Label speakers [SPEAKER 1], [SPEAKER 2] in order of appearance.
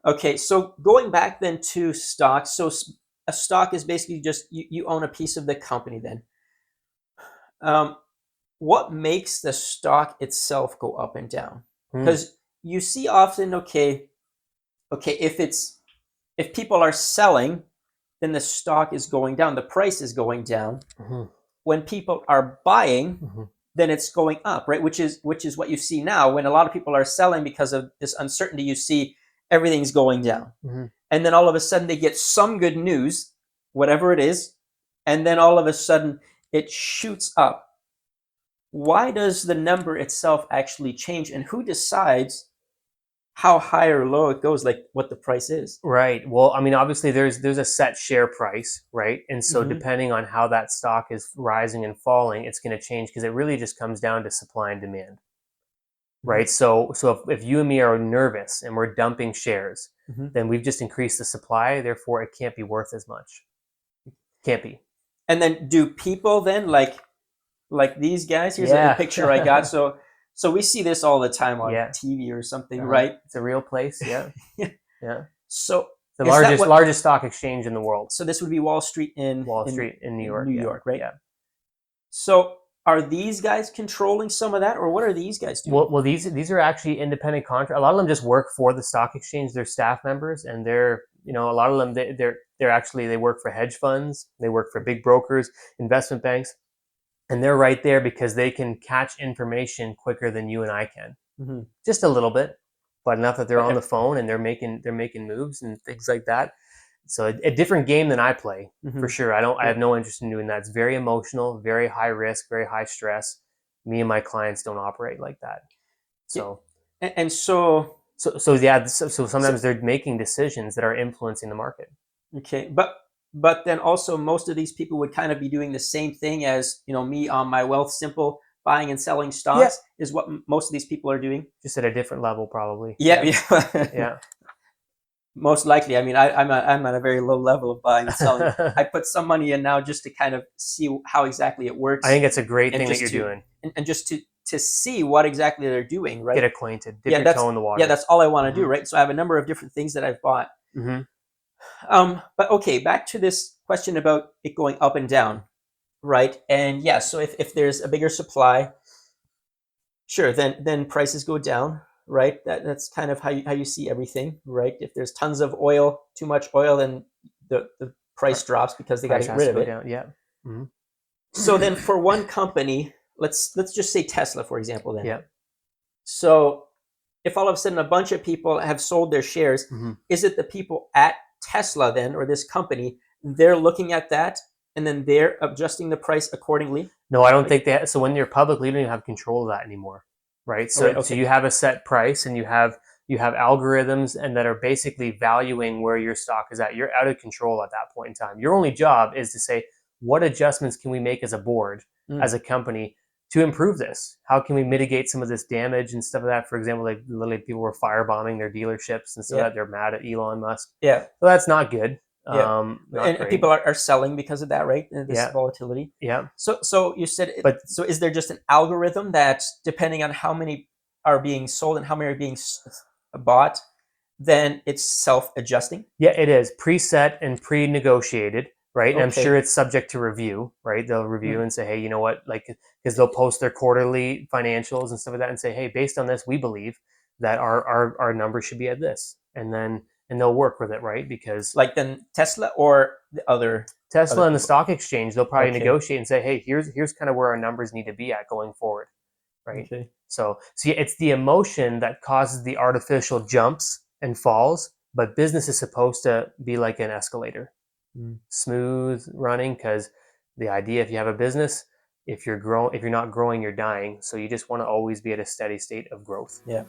[SPEAKER 1] Okay, so going back then to stocks. So a stock is basically just you own a piece of the company then. Um, what makes the stock itself go up and down?
[SPEAKER 2] Hmm.
[SPEAKER 1] Because you see often, okay, if people are selling, then the stock is going down, the price is going down.
[SPEAKER 2] Hmm.
[SPEAKER 1] When people are buying,
[SPEAKER 2] Hmm.
[SPEAKER 1] then it's going up, right? Which is what you see now when a lot of people are selling because of this uncertainty. You see everything's going down,
[SPEAKER 2] Hmm.
[SPEAKER 1] and then all of a sudden they get some good news, whatever it is, and then all of a sudden it shoots up. Why does the number itself actually change, and who decides how high or low it goes, like what the price is?
[SPEAKER 2] Right. Well, I mean, obviously there's a set share price, right? And so
[SPEAKER 1] Mm-hmm.
[SPEAKER 2] depending on how that stock is rising and falling, it's going to change because it really just comes down to supply and demand,
[SPEAKER 1] Mm-hmm.
[SPEAKER 2] right? So if you and me are nervous and we're dumping shares,
[SPEAKER 1] Mm-hmm.
[SPEAKER 2] then we've just increased the supply, therefore it can't be worth as much. Can't be.
[SPEAKER 1] And then do people then like these guys? Here's a
[SPEAKER 2] Yeah.
[SPEAKER 1] picture I got. So we see this all the time on
[SPEAKER 2] Yeah.
[SPEAKER 1] TV or something,
[SPEAKER 2] Uh-huh.
[SPEAKER 1] right?
[SPEAKER 2] It's a real place. Yeah. Yeah.
[SPEAKER 1] So
[SPEAKER 2] The
[SPEAKER 1] is that what?
[SPEAKER 2] largest stock exchange in the world,
[SPEAKER 1] So this would be Wall Street in
[SPEAKER 2] Wall
[SPEAKER 1] in
[SPEAKER 2] Street in New
[SPEAKER 1] in
[SPEAKER 2] York.
[SPEAKER 1] New
[SPEAKER 2] Yeah.
[SPEAKER 1] York, right?
[SPEAKER 2] Yeah.
[SPEAKER 1] So are these guys controlling some of that, or what are these guys doing?
[SPEAKER 2] Well, these are actually independent contract. A lot of them just work for the stock exchange. They're staff members, and they're a lot of them they're actually they work for hedge funds. They work for big brokers, investment banks, and they're right there because they can catch information quicker than you and I can.
[SPEAKER 1] Mm-hmm.
[SPEAKER 2] Just a little bit, but enough that they're on the
[SPEAKER 1] But
[SPEAKER 2] phone and they're making moves and things like that. So a different game than I play for
[SPEAKER 1] mm-hmm.
[SPEAKER 2] sure. I
[SPEAKER 1] Yeah.
[SPEAKER 2] have no interest in doing that. It's very emotional, very high risk, very high stress. Me and my clients don't operate like that.
[SPEAKER 1] Yeah.
[SPEAKER 2] So
[SPEAKER 1] And so
[SPEAKER 2] so yeah. So
[SPEAKER 1] so
[SPEAKER 2] sometimes they're making decisions that are influencing the market.
[SPEAKER 1] okay, but then also most of these people would kind of be doing the same thing as me on my Wealth Simple, buying and selling
[SPEAKER 2] Yeah,
[SPEAKER 1] stocks is what most of these people are doing.
[SPEAKER 2] just at a different level, probably.
[SPEAKER 1] Yeah,
[SPEAKER 2] Yeah,
[SPEAKER 1] yeah.
[SPEAKER 2] yeah.
[SPEAKER 1] Most likely. I mean, I'm at a very low level of buying and selling. I put some money in now just to kind of see how exactly it
[SPEAKER 2] I think
[SPEAKER 1] works,
[SPEAKER 2] it's a great
[SPEAKER 1] and
[SPEAKER 2] thing that
[SPEAKER 1] just
[SPEAKER 2] you're
[SPEAKER 1] to
[SPEAKER 2] doing.
[SPEAKER 1] and just to see what exactly they're doing,
[SPEAKER 2] Get
[SPEAKER 1] right?
[SPEAKER 2] acquainted, dip
[SPEAKER 1] Yeah,
[SPEAKER 2] your toe in the
[SPEAKER 1] yeah,
[SPEAKER 2] water.
[SPEAKER 1] that's all I want to do,
[SPEAKER 2] Hmm.
[SPEAKER 1] right? So I have a number of different things that I've bought.
[SPEAKER 2] Hmm.
[SPEAKER 1] But okay, back to this question about it going up and down, right? And yeah, so if there's a bigger supply, sure, then prices go down, right? That's kind of how you see everything, right? If there's tons of oil, too much oil, then the price drops because they got to
[SPEAKER 2] Price
[SPEAKER 1] get
[SPEAKER 2] has
[SPEAKER 1] rid
[SPEAKER 2] to
[SPEAKER 1] of
[SPEAKER 2] go
[SPEAKER 1] it.
[SPEAKER 2] down. Yeah. Hmm.
[SPEAKER 1] So then for one company, let's just say Tesla, for example, then.
[SPEAKER 2] Yeah.
[SPEAKER 1] So if all of a sudden a bunch of people have sold their shares,
[SPEAKER 2] Hmm.
[SPEAKER 1] is it the people at Tesla then, or this company, they're looking at that and then they're adjusting the price accordingly?
[SPEAKER 2] No, I don't
[SPEAKER 1] Like,
[SPEAKER 2] think that. So when you're publicly, you don't even have control of that anymore, right?
[SPEAKER 1] all right,
[SPEAKER 2] So
[SPEAKER 1] okay.
[SPEAKER 2] you have a set price, and you have algorithms, and that are basically valuing where your stock is at. You're out of control at that point in time. Your only job is to say, what adjustments can we make as a board,
[SPEAKER 1] Mm,
[SPEAKER 2] as a company, to improve this? How can we mitigate some of this damage and stuff like that? For example, like literally people were firebombing their dealerships and so
[SPEAKER 1] yeah,
[SPEAKER 2] that they're mad at Elon Musk.
[SPEAKER 1] yeah,
[SPEAKER 2] So that's not good.
[SPEAKER 1] yeah.
[SPEAKER 2] Not
[SPEAKER 1] And
[SPEAKER 2] great.
[SPEAKER 1] people are selling because of that, right? This
[SPEAKER 2] Yeah,
[SPEAKER 1] volatility.
[SPEAKER 2] yeah.
[SPEAKER 1] So you said
[SPEAKER 2] But
[SPEAKER 1] so is there just an algorithm that depending on how many are being sold and how many are being bought, then it's self-adjusting?
[SPEAKER 2] yeah, it is preset and pre-negotiated, right? And I'm sure
[SPEAKER 1] Okay.
[SPEAKER 2] it's subject to review, right? They'll review
[SPEAKER 1] Mm,
[SPEAKER 2] and say, hey, you know what? Like, because they'll post their quarterly financials and stuff like that, and say, hey, based on this, we believe that our numbers should be at this, and they'll work with it, right? Because
[SPEAKER 1] like then Tesla or the other
[SPEAKER 2] Tesla and the
[SPEAKER 1] people?
[SPEAKER 2] stock exchange, they'll probably
[SPEAKER 1] Okay.
[SPEAKER 2] negotiate and say, hey, here's kind of where our numbers need to be at going forward, right?
[SPEAKER 1] Okay.
[SPEAKER 2] So see, it's the emotion that causes the artificial jumps and falls, but business is supposed to be like an escalator,
[SPEAKER 1] Mm.
[SPEAKER 2] smooth running. Because the idea, if you have a business, if you're not growing, you're dying. So you just want to always be at a steady state of growth.
[SPEAKER 1] Yeah.